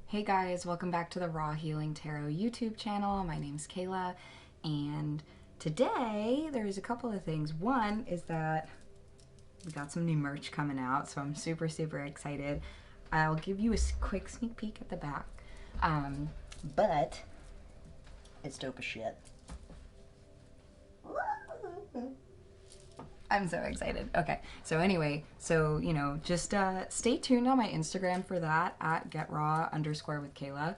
Hey guys, welcome back to the Raw Healing Tarot YouTube channel. My name's Kayla, and today there's a couple of things. One is that we got some new merch coming out, so I'm super excited. I'll give you a quick sneak peek at the back, but it's dope as shit. I'm so excited. Okay, so anyway, just stay tuned on my Instagram for that at getraw_with Kayla.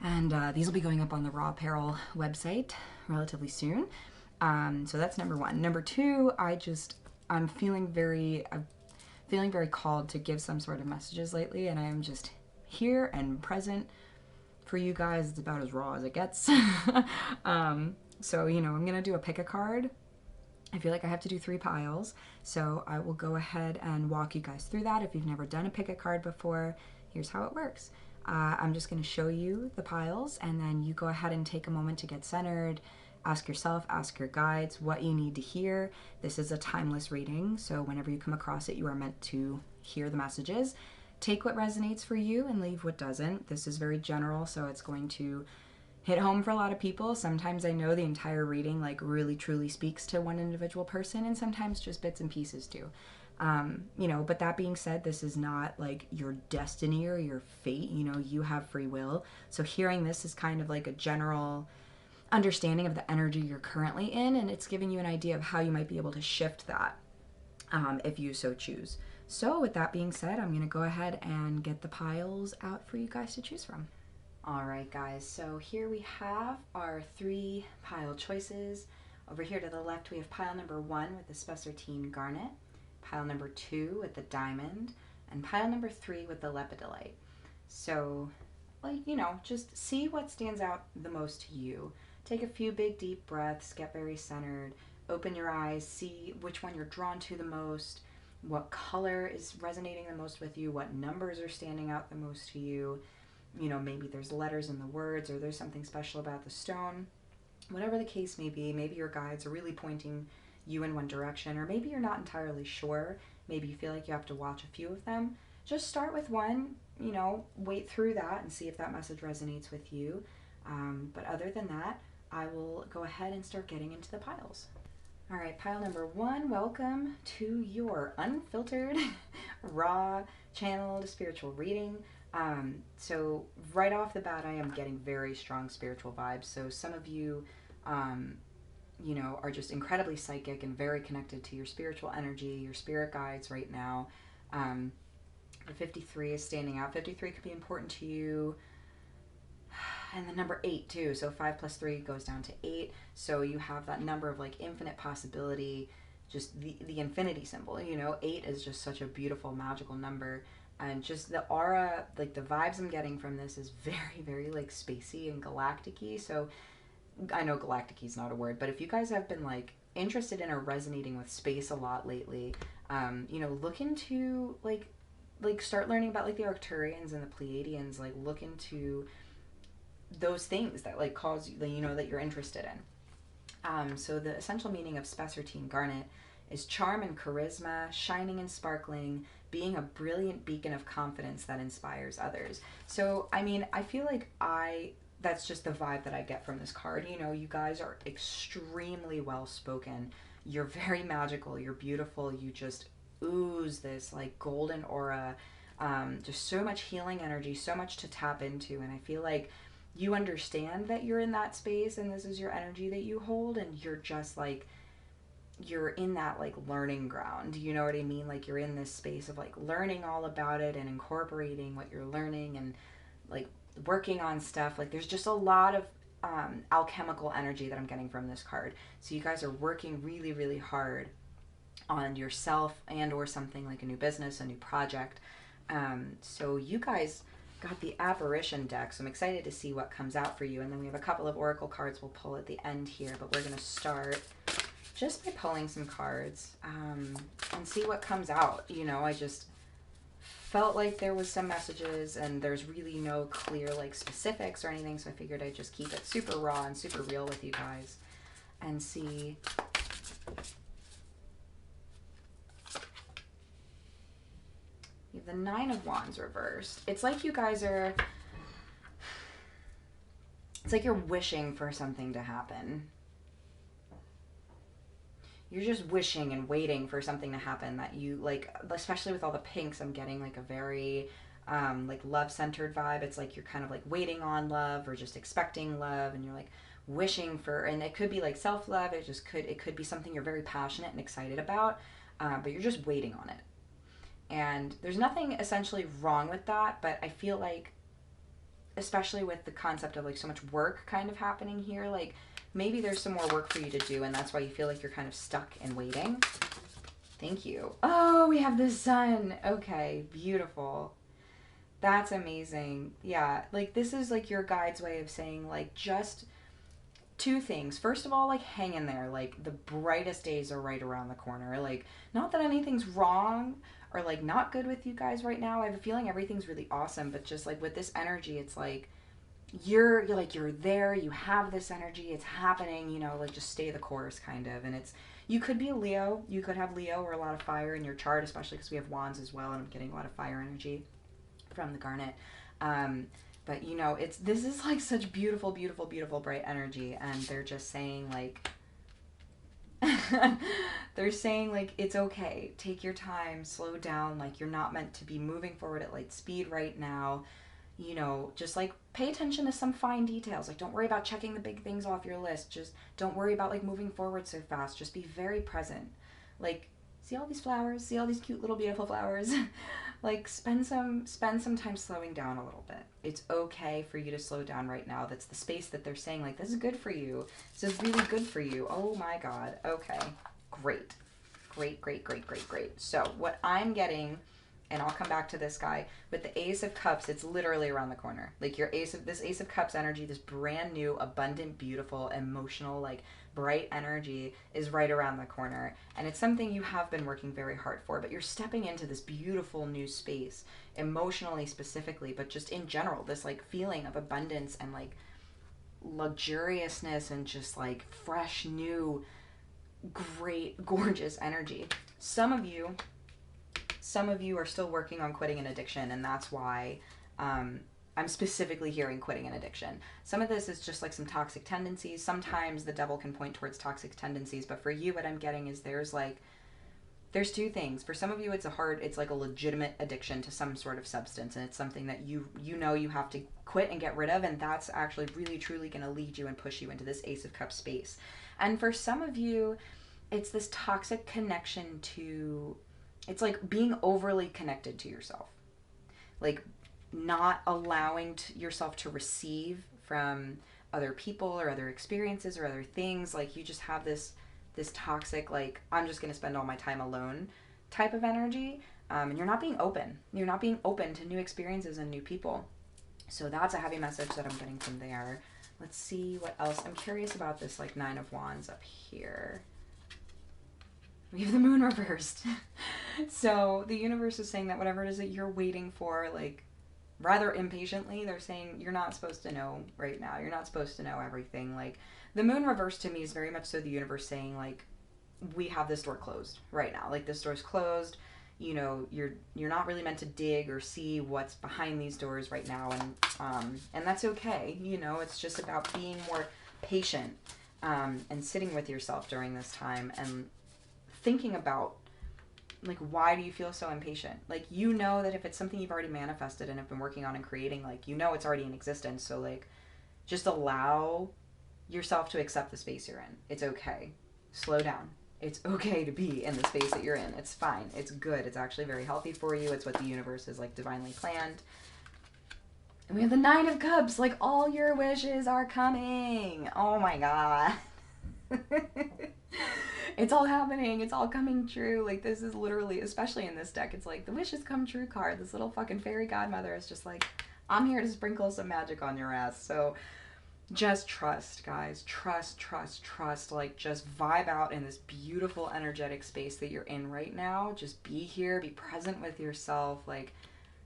And these will be going up on the Raw Apparel website relatively soon. So that's number one. Number two, I'm feeling very called to give some sort of messages lately, and I am just here and present for you guys. It's about as raw as it gets. So, I'm going to do a pick a card. I feel like I have to do 3 piles, so I will go ahead and walk you guys through that. If you've never done a pick a card before, here's how it works. I'm just going to show you the piles, and then you go ahead and take a moment to get centered. Ask yourself, ask your guides what you need to hear. This is a timeless reading, so whenever you come across it, you are meant to hear the messages. Take what resonates for you and leave what doesn't. This is very general, so it's going to hit home for a lot of people. Sometimes I know the entire reading really truly speaks to one individual person, and sometimes just bits and pieces do. But that being said, this is not like your destiny or your fate. You have free will. So hearing this is kind of like a general understanding of the energy you're currently in, and it's giving you an idea of how you might be able to shift that if you so choose. So with that being said, I'm going to go ahead and get the piles out for you guys to choose from. Alright guys, so here we have our 3 pile choices. Over here to the left we have pile number 1 with the spessartine garnet, pile number 2 with the diamond, and pile number 3 with the lepidolite. So, just see what stands out the most to you. Take a few big deep breaths, get very centered, open your eyes, see which one you're drawn to the most, what color is resonating the most with you, what numbers are standing out the most to you. Maybe there's letters in the words, or there's something special about the stone. Whatever the case may be, maybe your guides are really pointing you in one direction, or maybe you're not entirely sure. Maybe you feel like you have to watch a few of them. Just start with one, wait through that and see if that message resonates with you. But other than that, I will go ahead and start getting into the piles. All right, pile number 1, welcome to your unfiltered, raw, channeled spiritual reading. So right off the bat, I am getting very strong spiritual vibes. So some of you, are just incredibly psychic and very connected to your spiritual energy, your spirit guides right now. 53 is standing out. 53 could be important to you. And the number 8 too. So 5 plus 3 goes down to 8. So you have that number of infinite possibility, just the infinity symbol. 8 is just such a beautiful, magical number. And just the aura, the vibes I'm getting from this is very spacey and galactic-y. So I know galactic-y is not a word, but if you guys have been interested in or resonating with space a lot lately, look into start learning about the Arcturians and the Pleiadians. Look into those things that cause you, that you're interested in. So the essential meaning of spessartine garnet is charm and charisma, shining and sparkling, being a brilliant beacon of confidence that inspires others. So, I feel like that's just the vibe that I get from this card. You guys are extremely well spoken. You're very magical. You're beautiful. You just ooze this golden aura. Just so much healing energy, so much to tap into. And I feel like you understand that you're in that space and this is your energy that you hold, and you're just you're in that learning ground. You know what I mean? You're in this space of learning all about it and incorporating what you're learning and working on stuff. There's just a lot of alchemical energy that I'm getting from this card. So you guys are working really hard on yourself and or something like a new business, a new project. So you guys got the Apparition deck, so I'm excited to see what comes out for you. And then we have a couple of oracle cards we'll pull at the end here, but we're going to start just by pulling some cards and see what comes out. I just felt like there was some messages, and there's really no clear specifics or anything, so I figured I'd just keep it super raw and super real with you guys and see. You have the 9 of Wands reversed. It's like you guys are It's like you're wishing for something to happen. You're just wishing and waiting for something to happen that you like, especially with all the pinks. I'm getting like a very like love-centered vibe. It's like you're kind of like waiting on love or just expecting love, and you're like wishing for, and it could be like self-love. It could be something you're very passionate and excited about, but you're just waiting on it. And there's nothing essentially wrong with that, but I feel like, especially with the concept of like so much work kind of happening here, like maybe there's some more work for you to do, and that's why you feel like you're kind of stuck and waiting. Thank you. Oh, we have the sun. Okay, beautiful. That's amazing. Yeah, like this is like your guide's way of saying like just two things. First of all, like hang in there. Like the brightest days are right around the corner. Like not that anything's wrong or like not good with you guys right now. I have a feeling everything's really awesome, but just like with this energy, it's like you're there, you have this energy, it's happening, you know, like just stay the course kind of. And it's, you could be a Leo, you could have Leo or a lot of fire in your chart, especially because we have wands as well, and I'm getting a lot of fire energy from the garnet. But you know, this is like such beautiful, beautiful, beautiful bright energy, and they're just saying like they're saying like it's okay, take your time, slow down, like you're not meant to be moving forward at light speed right now. You know, just like pay attention to some fine details. Like don't worry about checking the big things off your list. Just don't worry about like moving forward so fast. Just be very present. Like see all these flowers, see all these cute little beautiful flowers. Like spend some time slowing down a little bit. It's okay for you to slow down right now. That's the space that they're saying like this is good for you. This is really good for you. Oh my god. Okay. Great. Great, great, great, great, great. So what I'm getting, and I'll come back to this guy, but the Ace of Cups, it's literally around the corner. Like your Ace of Cups energy, this brand new, abundant, beautiful, emotional, like bright energy is right around the corner. And it's something you have been working very hard for, but you're stepping into this beautiful new space, emotionally specifically, but just in general, this like feeling of abundance and like luxuriousness and just like fresh, new, great, gorgeous energy. Some of you are still working on quitting an addiction, and that's why I'm specifically hearing quitting an addiction. Some of this is just like some toxic tendencies. Sometimes the devil can point towards toxic tendencies, but for you, what I'm getting is there's two things. For some of you, it's like a legitimate addiction to some sort of substance, and it's something that you know you have to quit and get rid of, and that's actually really truly going to lead you and push you into this Ace of Cups space. And for some of you, it's this toxic connection to, it's like being overly connected to yourself, like not allowing yourself to receive from other people or other experiences or other things. Like you just have this toxic, like I'm just going to spend all my time alone type of energy, and you're not being open. You're not being open to new experiences and new people. So that's a heavy message that I'm getting from there. Let's see what else. I'm curious about this like Nine of Wands up here. We have the moon reversed. So the universe is saying that whatever it is that you're waiting for, like rather impatiently, they're saying you're not supposed to know right now. You're not supposed to know everything. Like the moon reversed to me is very much so the universe saying like we have this door closed right now. Like this door's closed. You know, you're not really meant to dig or see what's behind these doors right now, and that's okay. You know, it's just about being more patient, and sitting with yourself during this time and thinking about like why do you feel so impatient. Like you know that if it's something you've already manifested and have been working on and creating, like you know it's already in existence. So like just allow yourself to accept the space you're in. It's okay. Slow down. It's okay to be in the space that you're in. It's fine. It's good. It's actually very healthy for you. It's what the universe has like divinely planned. And we have the Nine of Cups. Like all your wishes are coming. Oh my god. It's all happening. It's all coming true. Like this is literally, especially in this deck, it's like the wishes come true card. This little fucking fairy godmother is just like, I'm here to sprinkle some magic on your ass. So just trust, guys. Trust. Like just vibe out in this beautiful energetic space that you're in right now. Just be here, be present with yourself, like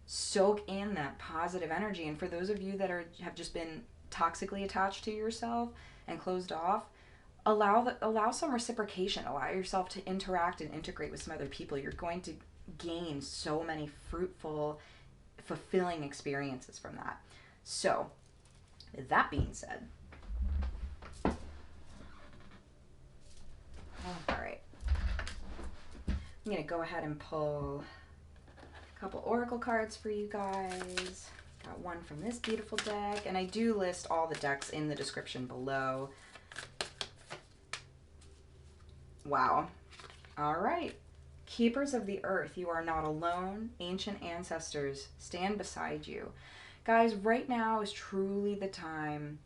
soak in that positive energy. And for those of you that have just been toxically attached to yourself and closed off, allow some reciprocation. Allow yourself to interact and integrate with some other people. You're going to gain so many fruitful, fulfilling experiences from that. So With that being said, all right, I'm gonna go ahead and pull a couple oracle cards for you guys. Got one from this beautiful deck, and I do list all the decks in the description below. Wow. All right. Keepers of the earth, you are not alone. Ancient ancestors stand beside you. Guys, right now is truly the time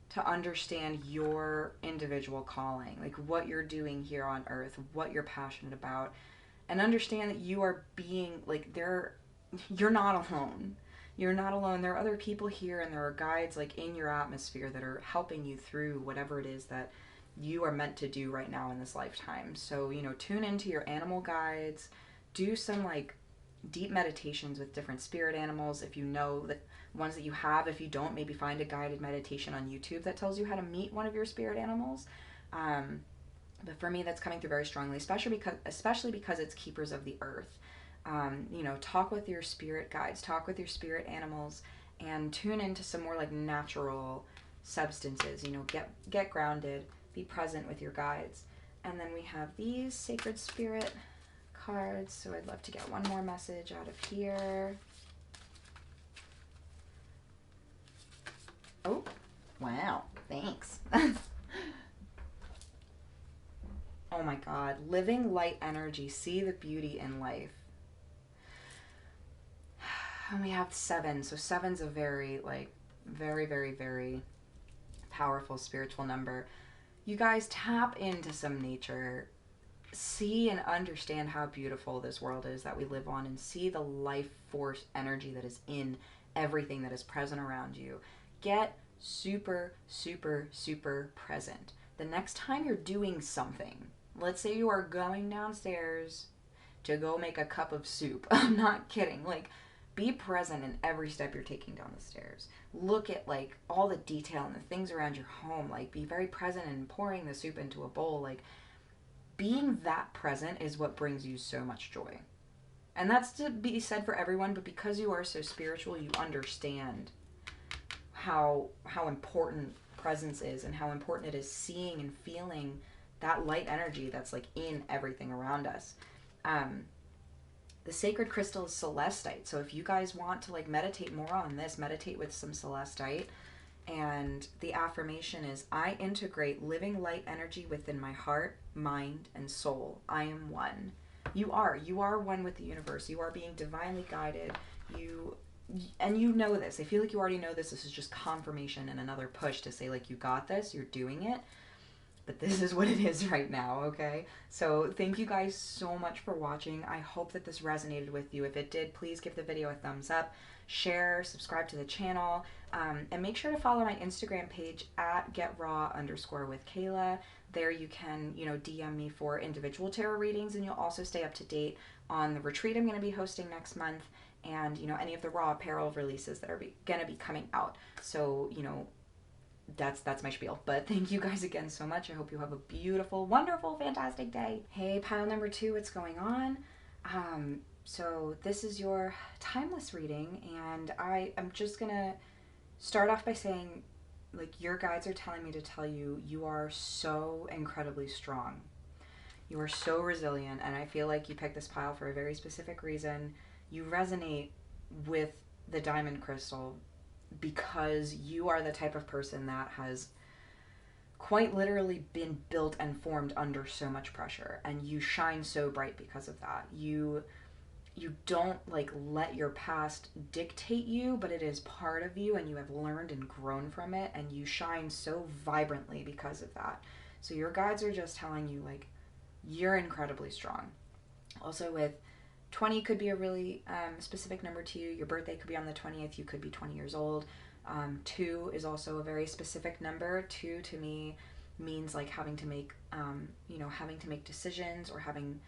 to understand your individual calling, like what you're doing here on earth, what you're passionate about, and understand that you are being, like, you're not alone. You're not alone. There are other people here, and there are guides like in your atmosphere that are helping you through whatever it is that you are meant to do right now in this lifetime. So, you know, tune into your animal guides, do some like deep meditations with different spirit animals if you know that ones that you have. If you don't, maybe find a guided meditation on YouTube that tells you how to meet one of your spirit animals. But for me, that's coming through very strongly, especially because it's keepers of the earth. You know, talk with your spirit guides, talk with your spirit animals, and tune into some more like natural substances. You know, get grounded, be present with your guides. And then we have these sacred spirit cards. So I'd love to get one more message out of here. Oh, wow, thanks. Oh my God, living light energy, see the beauty in life. And we have 7. So 7's a very, very powerful spiritual number. You guys tap into some nature, see and understand how beautiful this world is that we live on, and see the life force energy that is in everything that is present around you. Get super present. The next time you're doing something, let's say you are going downstairs to go make a cup of soup. I'm not kidding. Like, be present in every step you're taking down the stairs. Look at like all the detail and the things around your home. Like, be very present in pouring the soup into a bowl. Like, being that present is what brings you so much joy. And that's to be said for everyone, but because you are so spiritual, you understand how important presence is, and how important it is seeing and feeling that light energy that's like in everything around us. The sacred crystal is celestite. So if you guys want to like meditate more on this, meditate with some celestite. And the affirmation is, I integrate living light energy within my heart, mind, and soul. I am one. You are one with the universe. You are being divinely guided. And you know this. I feel like you already know this. This is just confirmation and another push to say, like, you got this, you're doing it. But this is what it is right now, okay? So thank you guys so much for watching. I hope that this resonated with you. If it did, please give the video a thumbs up, share, subscribe to the channel, and make sure to follow my Instagram page at @getraw_with_Kayla. There you can, you know, DM me for individual tarot readings, and you'll also stay up to date on the retreat I'm going to be hosting next month, and, you know, any of the raw apparel releases that are going to be coming out. So, you know, that's my spiel. But thank you guys again so much. I hope you have a beautiful, wonderful, fantastic day. Hey, pile number 2, what's going on? So this is your timeless reading, and I am just gonna start off by saying, like, your guides are telling me to tell you, you are so incredibly strong. You are so resilient, and I feel like you picked this pile for a very specific reason. You resonate with the diamond crystal because you are the type of person that has quite literally been built and formed under so much pressure, and you shine so bright because of that. You don't like let your past dictate you, but it is part of you, and you have learned and grown from it, and you shine so vibrantly because of that. So your guides are just telling you, like, you're incredibly strong. Also, with 20 could be a really specific number to you. Your birthday could be on the 20th. You could be 20 years old. 2 is also a very specific number. 2 to me means like having to make, having to make decisions, or having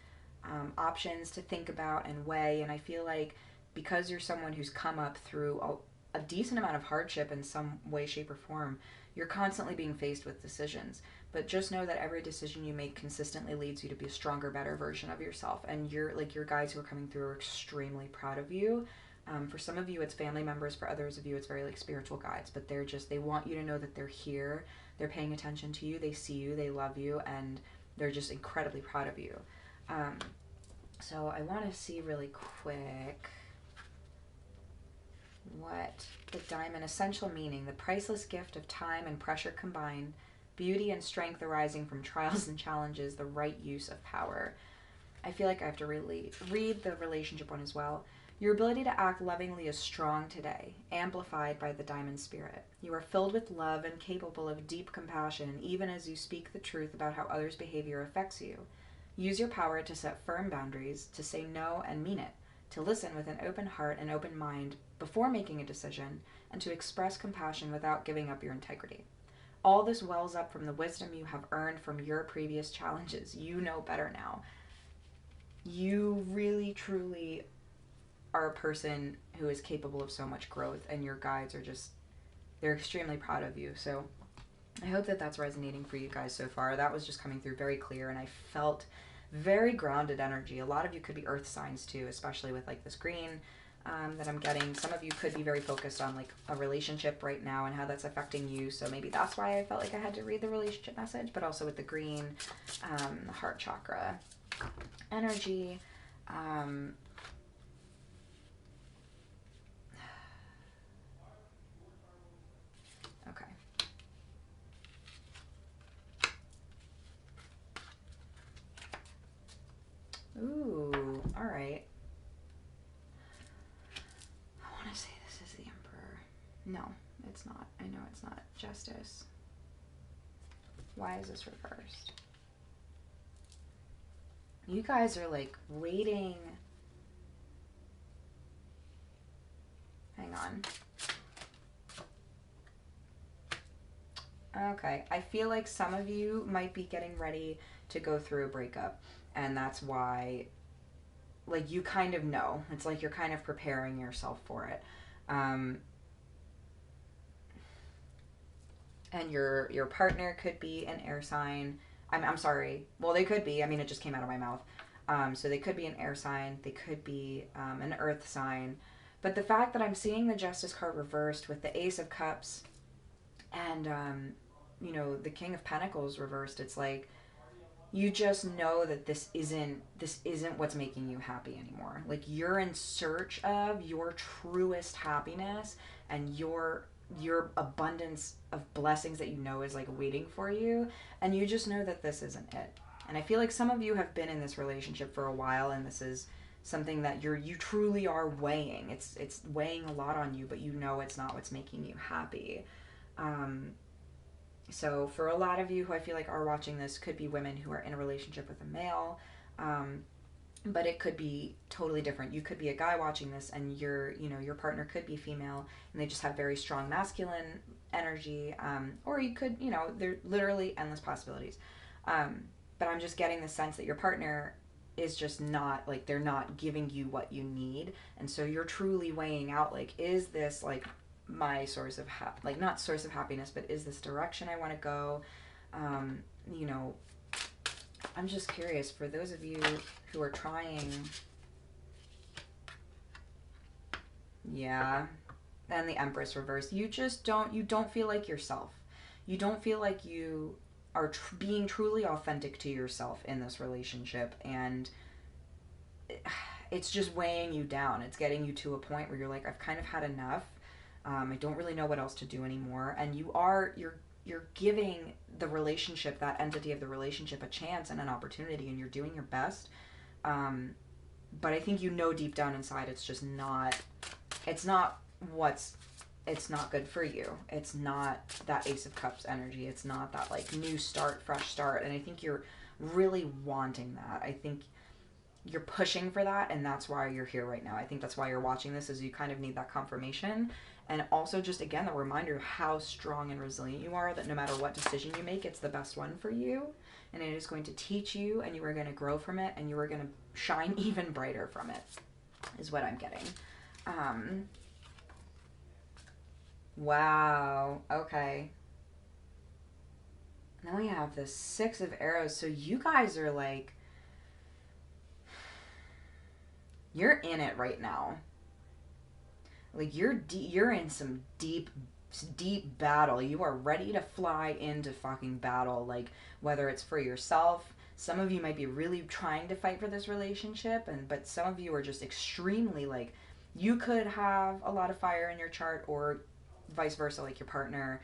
options to think about and weigh. And I feel like because you're someone who's come up through a decent amount of hardship in some way, shape, or form, you're constantly being faced with decisions. But just know that every decision you make consistently leads you to be a stronger, better version of yourself. And your guides who are coming through are extremely proud of you For some of you, it's family members. For others of you, it's very like spiritual guides. But they want you to know that they're here. They're paying attention to you. They see you. They love you. And they're just incredibly proud of you. So I want to see really quick what the diamond essential meaning, the priceless gift of time and pressure combined, beauty and strength arising from trials and challenges, the right use of power. I feel like I have to really read the relationship one as well. Your ability to act lovingly is strong today, amplified by the diamond spirit. You are filled with love and capable of deep compassion, even as you speak the truth about how others' behavior affects you. Use your power to set firm boundaries, to say no and mean it, to listen with an open heart and open mind before making a decision, and to express compassion without giving up your integrity. All this wells up from the wisdom you have earned from your previous challenges. You know better now. You really, truly are a person who is capable of so much growth, and your guides are just, they're extremely proud of you. So I hope that that's resonating for you guys so far. That was just coming through very clear, and I felt very grounded energy. A lot of you could be earth signs too, especially with like this green that I'm getting. Some of you could be very focused on like a relationship right now and how that's affecting you. So maybe that's why I felt like I had to read the relationship message, but also with the green, the heart chakra energy. Okay. Ooh, all right. I want to say this is the Emperor. No, it's not. I know it's not. Justice. Why is this reversed? You guys are like waiting. Hang on. Okay, I feel like some of you might be getting ready to go through a breakup, and that's why, like, you kind of know. It's like you're kind of preparing yourself for it. And your partner could be an air sign. I'm sorry. Well, they could be. I mean, it just came out of my mouth. So they could be an air sign. They could be an earth sign. But the fact that I'm seeing the Justice card reversed with the Ace of Cups and, you know, the King of Pentacles reversed, it's like you just know that this isn't what's making you happy anymore. Like, you're in search of your truest happiness and your abundance of blessings that you know is like waiting for you, and you just know that this isn't it. And I feel like some of you have been in this relationship for a while, and this is something that you truly are weighing. It's weighing a lot on you, but you know it's not what's making you happy. So for a lot of you who I feel like are watching this, could be women who are in a relationship with a male, but it could be totally different. You could be a guy watching this, and your partner could be female, and they just have very strong masculine energy, or you could, there are literally endless possibilities. But I'm just getting the sense that your partner is just not, like, they're not giving you what you need, and so you're truly weighing out, like, is this, like, my source of not source of happiness, but is this direction I want to go? I'm just curious, for those of you who are trying. Yeah. And the Empress reverse. You don't feel like yourself. You don't feel like you are being truly authentic to yourself in this relationship, and it's just weighing you down. It's getting you to a point where you're like, I've kind of had enough. I don't really know what else to do anymore. And you're giving the relationship, that entity of the relationship, a chance and an opportunity, and you're doing your best. But I think deep down inside, it's not good for you. It's not that Ace of Cups energy. It's not that, like, new start, fresh start. And I think you're really wanting that. I think you're pushing for that, and that's why you're here right now. I think that's why you're watching this, is you kind of need that confirmation. And also, just again, the reminder of how strong and resilient you are, that no matter what decision you make, it's the best one for you, and it is going to teach you, and you are going to grow from it, and you are going to shine even brighter from it, is what I'm getting. Wow. Okay. Now we have the Six of Arrows. So you guys are like, you're in it right now. Like you're in some deep battle. You are ready to fly into fucking battle. Like whether it's for yourself, some of you might be really trying to fight for this relationship, but some of you are just extremely like, you could have a lot of fire in your chart, or vice versa, like your partner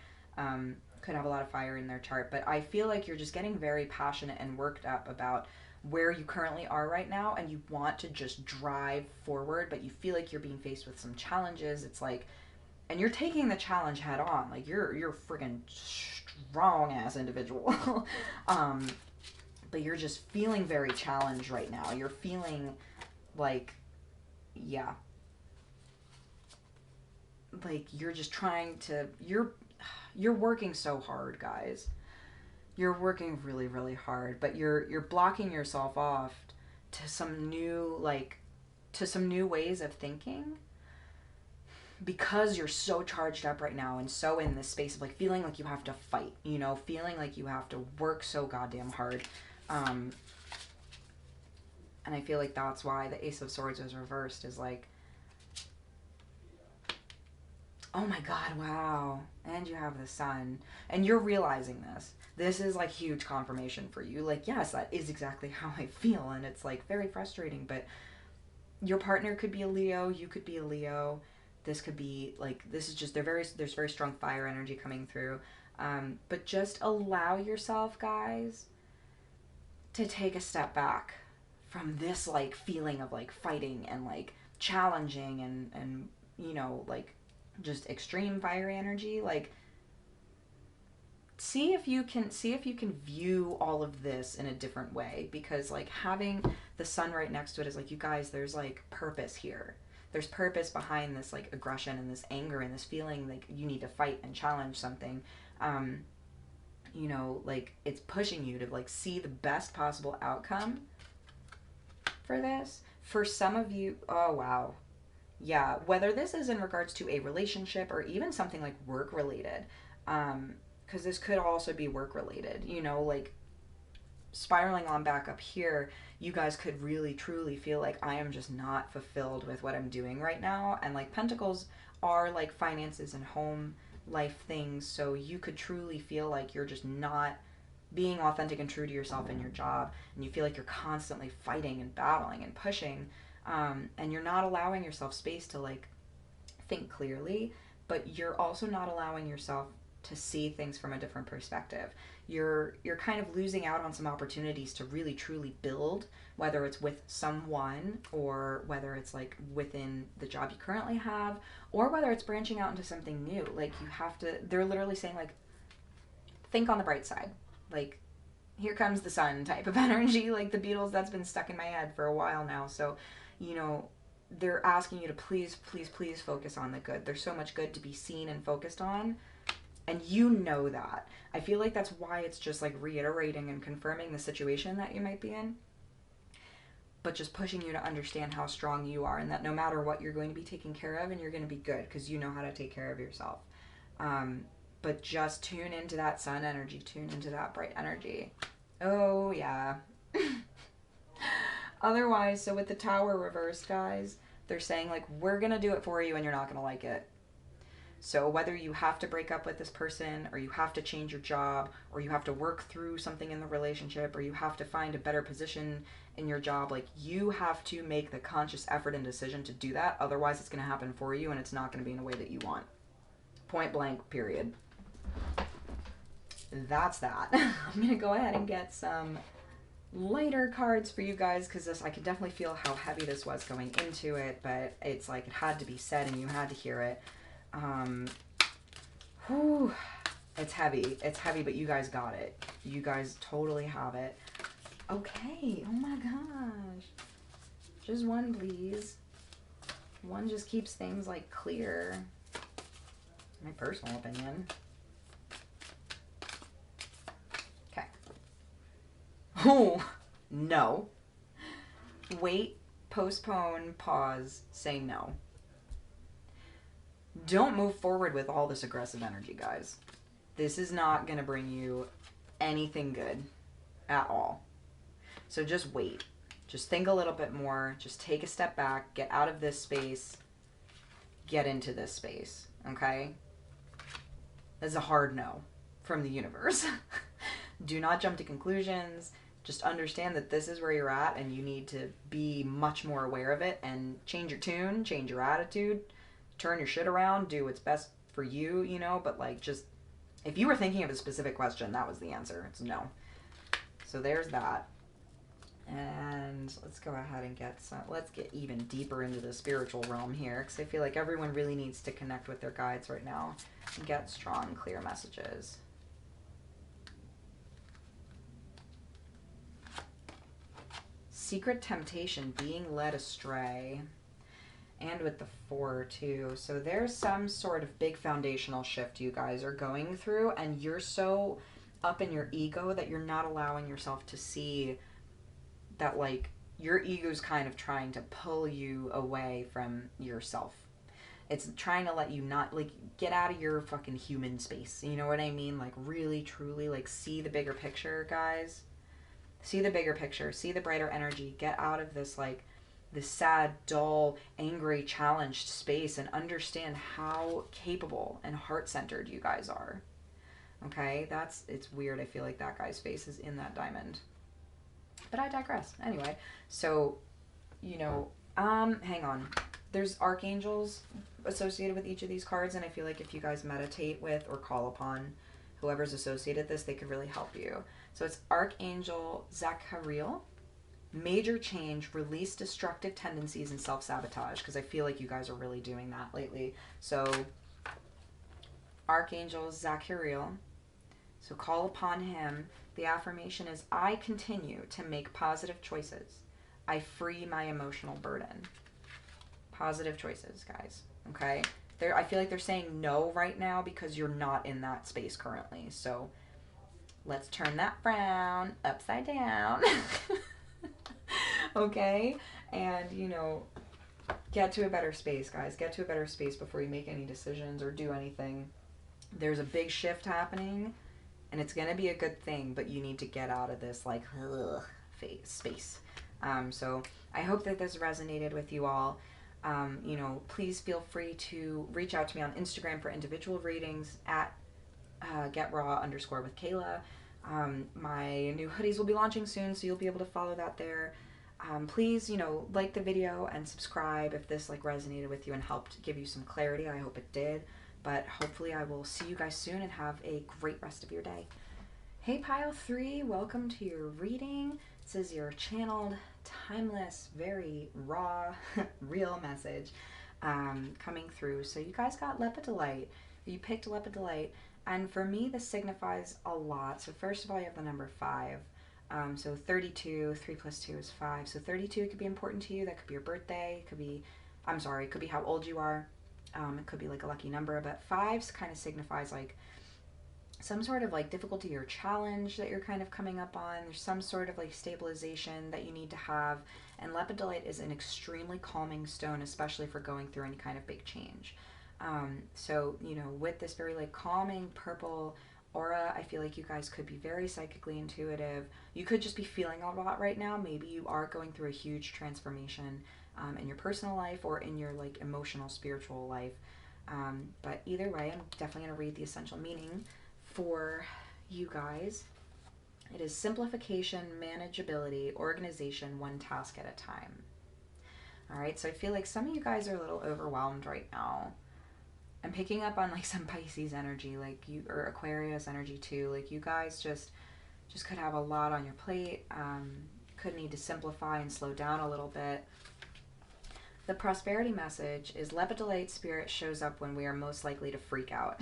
could have a lot of fire in their chart. But I feel like you're just getting very passionate and worked up about where you currently are right now, and you want to just drive forward, but you feel like you're being faced with some challenges. It's like, and you're taking the challenge head on. Like you're friggin' strong ass individual. But you're just feeling very challenged right now. You're feeling like, yeah, like you're just trying to, you're working so hard, guys. You're working really, really hard, but you're blocking yourself off to some new, like, to some new ways of thinking, because you're so charged up right now and so in this space of like feeling like you have to fight, you know, feeling like you have to work so goddamn hard. And I feel like that's why the Ace of Swords is reversed, is like, oh my god, wow. And you have the Sun. And you're realizing this. This is like huge confirmation for you. Like, yes, that is exactly how I feel. And it's like very frustrating. But your partner could be a Leo. You could be a Leo. This could be like, this is just, there's very strong fire energy coming through. But just allow yourself, guys, to take a step back from this like feeling of like fighting and like challenging and you know, like just extreme fire energy. Like, see if you can view all of this in a different way, because like having the Sun right next to it is like, you guys, there's like purpose here. There's purpose behind this like aggression and this anger and this feeling like you need to fight and challenge something. You know, like it's pushing you to like see the best possible outcome for this. For some of you, oh wow, yeah, whether this is in regards to a relationship or even something like work related, because this could also be work related, you know, like spiraling on back up here, you guys could really truly feel like, I am just not fulfilled with what I'm doing right now. And like Pentacles are like finances and home life things, so you could truly feel like you're just not being authentic and true to yourself in your job, and you feel like you're constantly fighting and battling and pushing, and you're not allowing yourself space to like think clearly, but you're also not allowing yourself to see things from a different perspective. You're kind of losing out on some opportunities to really truly build, whether it's with someone or whether it's like within the job you currently have, or whether it's branching out into something new. Like you have to, they're literally saying like, think on the bright side. Like, here comes the sun type of energy, like the Beatles. That's been stuck in my head for a while now. So, you know, they're asking you to please, please, please focus on the good. There's so much good to be seen and focused on. And you know that. I feel like that's why it's just like reiterating and confirming the situation that you might be in, but just pushing you to understand how strong you are, and that no matter what, you're going to be taken care of and you're going to be good because you know how to take care of yourself. But just tune into that Sun energy, tune into that bright energy. Oh, yeah. Otherwise, so with the Tower reversed, guys, they're saying, like, we're going to do it for you and you're not going to like it. So whether you have to break up with this person, or you have to change your job, or you have to work through something in the relationship, or you have to find a better position in your job, like, you have to make the conscious effort and decision to do that. Otherwise, it's going to happen for you and it's not going to be in a way that you want. Point blank, period. That's that. I'm going to go ahead and get some lighter cards for you guys, because this, I could definitely feel how heavy this was going into it, but it's like it had to be said and you had to hear it. Whew, it's heavy, but you guys got it. You guys totally have it. Okay, oh my gosh. Just one, please. One just keeps things like clear. My personal opinion. Okay. Oh, no. Wait, postpone, pause, say no. Don't move forward with all this aggressive energy, guys. This is not going to bring you anything good at all. So just wait. Just think a little bit more. Just take a step back. Get out of this space. get into this space, okay? That's a hard no from the universe. Do not jump to conclusions. Just understand that this is where you're at and you need to be much more aware of it and change your tune, change your attitude, turn your shit around, do what's best for you, you know, but like just, if you were thinking of a specific question, that was the answer. It's no. So there's that. And let's go ahead and let's get even deeper into the spiritual realm here, because I feel like everyone really needs to connect with their guides right now and get strong, clear messages. Secret temptation, being led astray. And with the 4 too. So there's some sort of big foundational shift you guys are going through, and you're so up in your ego that you're not allowing yourself to see that, like, your ego's kind of trying to pull you away from yourself. It's trying to let you not, like, get out of your fucking human space. You know what I mean? Like, really, truly, like, see the bigger picture, guys. See the bigger picture. See the brighter energy. Get out of this, like, this sad, dull, angry, challenged space and understand how capable and heart-centered you guys are. Okay? It's weird. I feel like that guy's face is in that diamond. But I digress. Anyway, so, you know, hang on. There's archangels associated with each of these cards, and I feel like if you guys meditate with or call upon whoever's associated with this, they could really help you. So it's Archangel Zachariel. Major change, release destructive tendencies and self-sabotage, because I feel like you guys are really doing that lately. So Archangel Zachariel. So call upon him. The affirmation is, I continue to make positive choices. I free my emotional burden. Positive choices, guys. Okay? I feel like they're saying no right now because you're not in that space currently. So let's turn that frown upside down. Okay? And, you know, get to a better space, guys. Get to a better space before you make any decisions or do anything. There's a big shift happening, and it's going to be a good thing, but you need to get out of this, like, space. So I hope that this resonated with you all. You know, please feel free to reach out to me on Instagram for individual readings at @getraw_with_Kayla. My new hoodies will be launching soon, so you'll be able to follow that there. Please, you know, like the video and subscribe if this, like, resonated with you and helped give you some clarity. I hope it did. But hopefully I will see you guys soon and have a great rest of your day. Hey Pile 3, welcome to your reading. This is your channeled, timeless, very raw, real message coming through. So you guys got Lepidolite. You picked Lepidolite. And for me, this signifies a lot. So first of all, you have the number 5. So 32, 3 plus 2 is 5. So 32 could be important to you. That could be your birthday. It could be, it could be how old you are. It could be like a lucky number. But 5 kind of signifies like some sort of like difficulty or challenge that you're kind of coming up on. There's some sort of like stabilization that you need to have. And Lepidolite is an extremely calming stone, especially for going through any kind of big change. So, you know, with this very like calming purple aura, I feel like you guys could be very psychically intuitive. You could just be feeling a lot right now. Maybe you are going through a huge transformation in your personal life or in your like emotional, spiritual life. But either way, I'm definitely going to read the essential meaning for you guys. It is simplification, manageability, organization, one task at a time. All right, so I feel like some of you guys are a little overwhelmed right now. I'm picking up on like some Pisces energy, like you, or Aquarius energy too. Like you guys just could have a lot on your plate. Could need to simplify and slow down a little bit. The prosperity message is Lepidolite spirit shows up when we are most likely to freak out.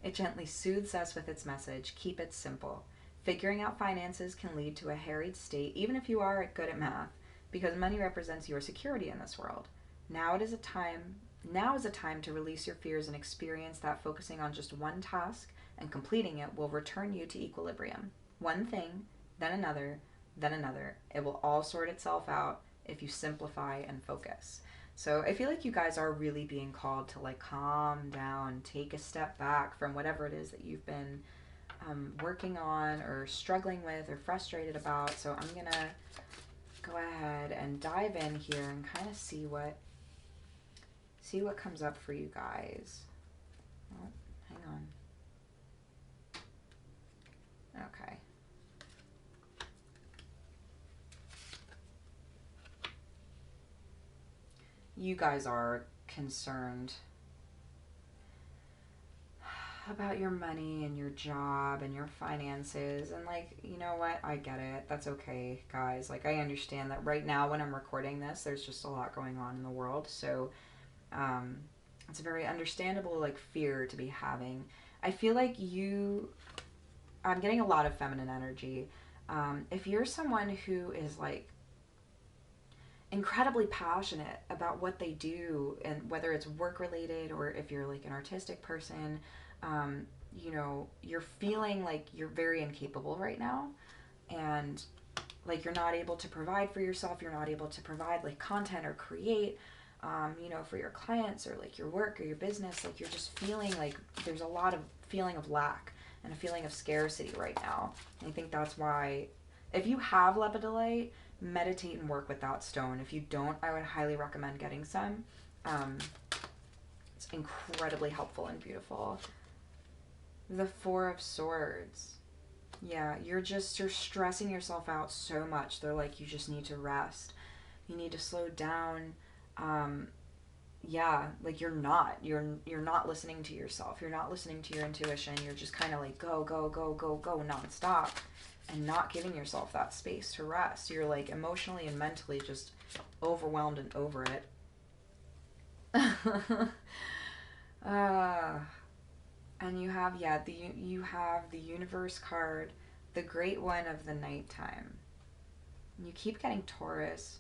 It gently soothes us with its message. Keep it simple. Figuring out finances can lead to a harried state, even if you are good at math, because money represents your security in this world. Now is a time to release your fears and experience that focusing on just one task and completing it will return you to equilibrium. One thing, then another, then another. It will all sort itself out if you simplify and focus. So I feel like you guys are really being called to like calm down, take a step back from whatever it is that you've been working on or struggling with or frustrated about. So I'm going to go ahead and dive in here and kind of see what See what comes up for you guys. Oh, hang on. Okay. You guys are concerned about your money and your job and your finances, and like, you know what, I get it. That's okay, guys. Like, I understand that right now when I'm recording this, there's just a lot going on in the world, so it's a very understandable like fear to be having. I feel like I'm getting a lot of feminine energy. If you're someone who is like incredibly passionate about what they do, and whether it's work related or if you're like an artistic person, you know, you're feeling like you're very incapable right now, and like you're not able to provide for yourself, you're not able to provide like content or create, you know, for your clients or like your work or your business. Like you're just feeling like there's a lot of feeling of lack and a feeling of scarcity right now. And I think that's why, if you have lepidolite, meditate and work with that stone. If you don't, I would highly recommend getting some. It's incredibly helpful and beautiful. The Four of Swords. Yeah, you're stressing yourself out so much. They're like, you just need to rest. You need to slow down. Yeah, like you're not listening to yourself. You're not listening to your intuition. You're just kind of like go, go, go, go, go nonstop, and not giving yourself that space to rest. You're like emotionally and mentally just overwhelmed and over it. And you have, yeah, you have the Universe card, the Great One of the Nighttime. You keep getting Taurus.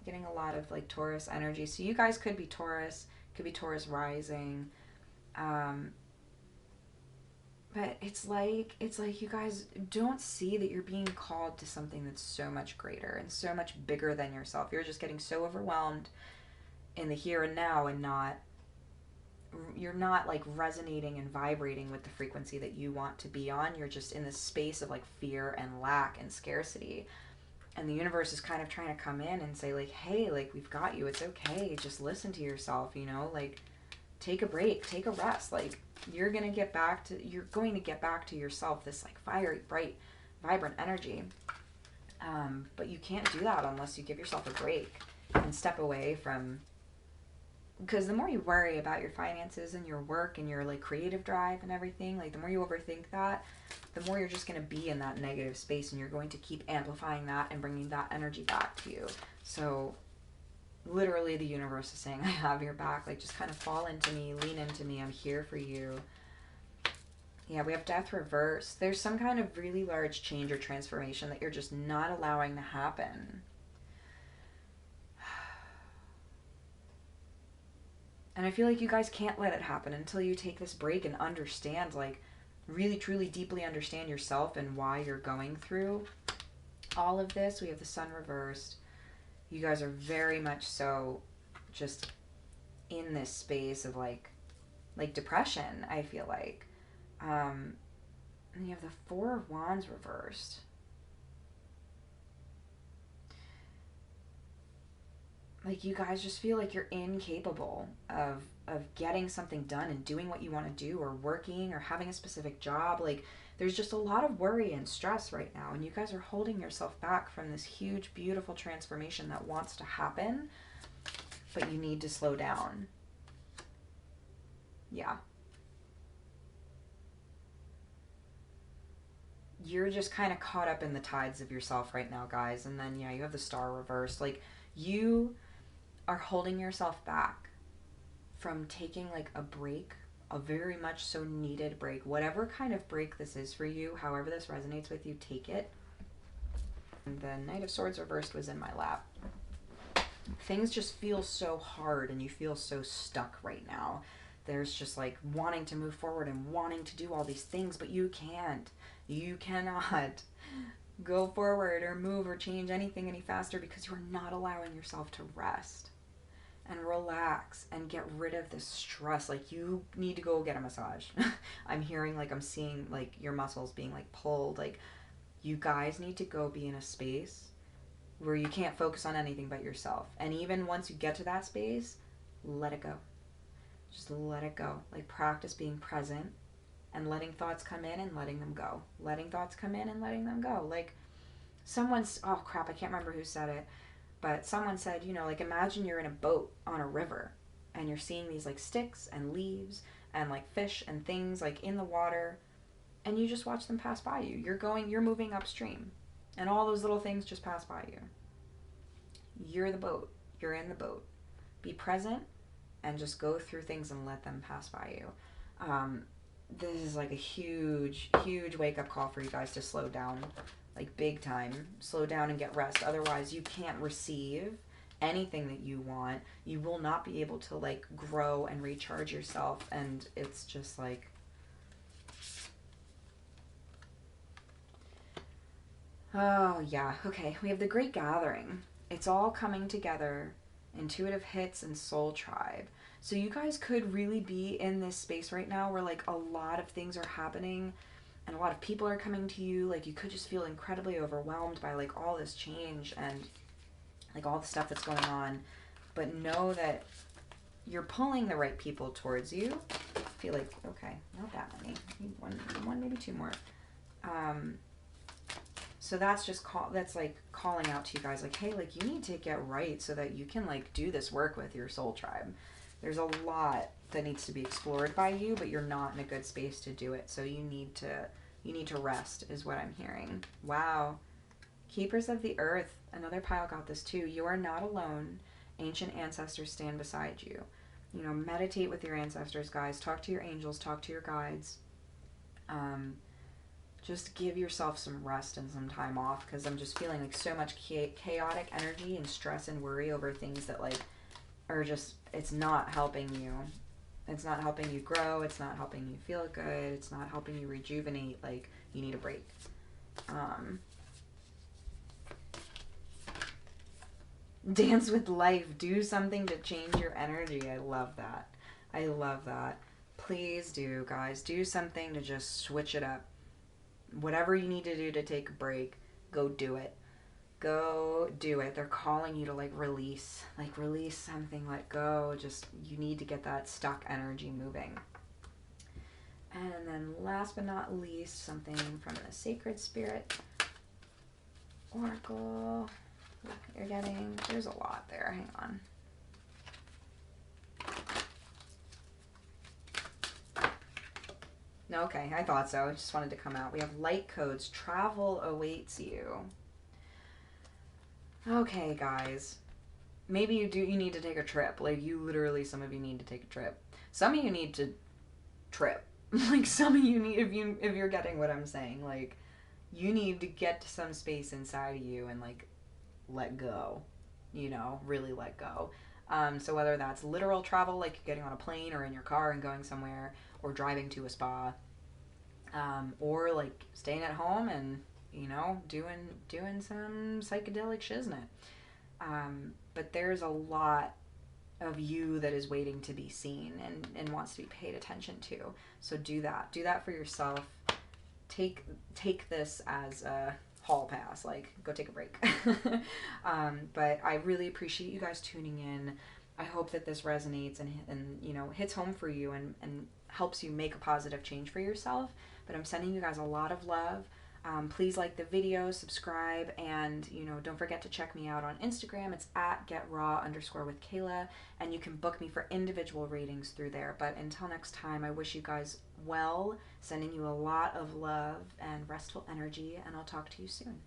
Getting a lot of like Taurus energy. So you guys could be Taurus, could be Taurus rising. But it's like you guys don't see that you're being called to something that's so much greater and so much bigger than yourself. You're just getting so overwhelmed in the here and now, and you're not like resonating and vibrating with the frequency that you want to be on. You're just in this space of like fear and lack and scarcity. And the universe is kind of trying to come in and say like, hey, like we've got you. It's okay. Just listen to yourself, you know, like take a break, take a rest. Like you're going to get back to yourself, this like fiery, bright, vibrant energy. But you can't do that unless you give yourself a break and step away from, because the more you worry about your finances and your work and your like creative drive and everything, like the more you overthink that, the more you're just going to be in that negative space, and you're going to keep amplifying that and bringing that energy back to you. So literally the universe is saying, I have your back. Like just kind of fall into me, lean into me. I'm here for you. Yeah, we have Death reversed. There's some kind of really large change or transformation that you're just not allowing to happen. And I feel like you guys can't let it happen until you take this break and understand, like, really, truly, deeply understand yourself and why you're going through all of this. We have the Sun reversed. You guys are very much so just in this space of, like depression, I feel like. And you have the Four of Wands reversed. Like you guys just feel like you're incapable of getting something done and doing what you want to do, or working, or having a specific job. Like there's just a lot of worry and stress right now, and you guys are holding yourself back from this huge, beautiful transformation that wants to happen, but you need to slow down. Yeah. You're just kind of caught up in the tides of yourself right now, guys. And then, yeah, you have the Star reversed. Like you are holding yourself back from taking like a break, a very much so needed break. Whatever kind of break this is for you, however this resonates with you, take it. And the Knight of Swords reversed was in my lap. Things just feel so hard and you feel so stuck right now. There's just like wanting to move forward and wanting to do all these things, but you can't. You cannot go forward or move or change anything any faster because you're not allowing yourself to rest and relax and get rid of this stress. Like you need to go get a massage. I'm hearing, like, I'm seeing like your muscles being like pulled. Like you guys need to go be in a space where you can't focus on anything but yourself. And even once you get to that space, let it go. Just let it go. Like, practice being present and letting thoughts come in and letting them go. Letting thoughts come in and letting them go. Like, someone's, oh crap, I can't remember who said it, but someone said, you know, like, imagine you're in a boat on a river and you're seeing these like sticks and leaves and like fish and things like in the water, and you just watch them pass by you. You're moving upstream, and all those little things just pass by you. You're the boat. You're in the boat. Be present and just go through things and let them pass by you. This is like a huge, huge wake-up call for you guys to slow down, like big time. Slow down and get rest. Otherwise, you can't receive anything that you want. You will not be able to like grow and recharge yourself, and it's just like, oh yeah, okay. We have the Great Gathering. It's all coming together. Intuitive hits and soul tribe. So you guys could really be in this space right now where like a lot of things are happening and a lot of people are coming to you. Like, you could just feel incredibly overwhelmed by like all this change and like all the stuff that's going on. But know that you're pulling the right people towards you. I feel like, okay, not that many. One, maybe two more. So that's just that's like calling out to you guys like, hey, like, you need to get right so that you can like do this work with your soul tribe. There's a lot that needs to be explored by you, but you're not in a good space to do it. So you need to rest is what I'm hearing. Wow. Keepers of the earth. Another pile got this too. You are not alone. Ancient ancestors stand beside you. You know, meditate with your ancestors, guys. Talk to your angels. Talk to your guides. Just give yourself some rest and some time off, because I'm just feeling like so much chaotic energy and stress and worry over things that like are just, it's not helping you. It's not helping you grow. It's not helping you feel good. It's not helping you rejuvenate. Like, you need a break. Dance with life. Do something to change your energy. I love that. I love that. Please do, guys. Do something to just switch it up. Whatever you need to do to take a break, go do it. Go do it. They're calling you to like release something, let go. Just, you need to get that stuck energy moving. And then last but not least, something from the Sacred Spirit Oracle. You're getting, there's a lot there. Hang on. Okay, I thought so. I just wanted to come out. We have light codes. Travel awaits you. Okay, guys. Maybe you need to take a trip. Like, you literally, some of you need to take a trip. Some of you need to trip. Like, some of you need, if you're getting what I'm saying, like, you need to get to some space inside of you and like let go. You know, really let go. So whether that's literal travel, like getting on a plane or in your car and going somewhere, or driving to a spa, or like staying at home and, you know, doing some psychedelic shiznit. But there's a lot of you that is waiting to be seen and wants to be paid attention to. So do that for yourself. Take this as a hall pass, like, go take a break. But I really appreciate you guys tuning in. I hope that this resonates and you know, hits home for you and helps you make a positive change for yourself. But I'm sending you guys a lot of love. Please like the video, subscribe, and, you know, don't forget to check me out on Instagram. It's at @getraw_with_Kayla, and you can book me for individual readings through there. But until next time, I wish you guys well, sending you a lot of love and restful energy, and I'll talk to you soon.